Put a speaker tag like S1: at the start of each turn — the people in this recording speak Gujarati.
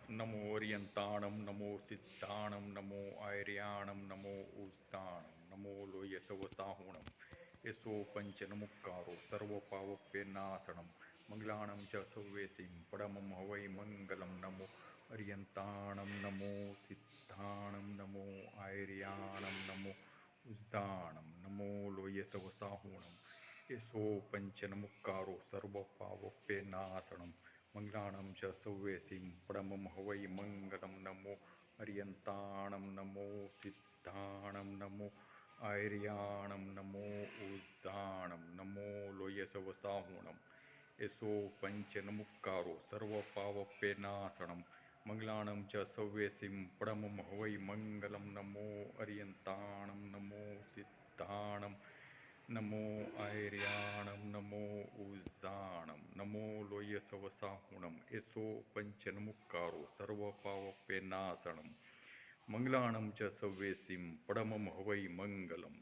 S1: નમો ઓરિયંતાણમ નમો સિદ્ધાણમ નમો આયર્યાણમ નમો ઉષાણમ નમો લોય સવસાહુણમ યશો પંચનમુક્કારો સર્વપાવપ્ય નાશનમ મંગલાણમ ચ સૌવેસીમ પડમમ હવૈ મંગલમ નમો અરિયંતાણમ નમો સિદ્ધાણમ નમો આયર્યાણમ નમો ઉષાણમ નમો લોય સવસાહુણમ યશો પંચનમુક્કારો સર્વપાવપ્ય નાશનમ મંગલાણમ ચ સૌવેસીમ પડમમ હવૈ મંગલમ નમો અરિયંતાણમ નમો સિદ્ધાણમ નમો આયર્યાણમ નમો ઉષાણમ નમો લોય સવસાહુણમ યશો પંચનમુક્કારો સર્વપાવપ્યનાશનમ મંગલાણમ ચ સૌવેસીમ પડમમ હવૈ મંગલમ નમો અરિયંતાણમ નમો સિદ્ધાણમ નમો આયર્યાણમ નમો ઉષાણમ નમો લોય સવસાહુણમ યશો પંચનમુક્કારો સર્વપાવપ્યનાશનમ મંગલાણમ ચ સૌવેસીમ પડમમ હવૈ મંગલમ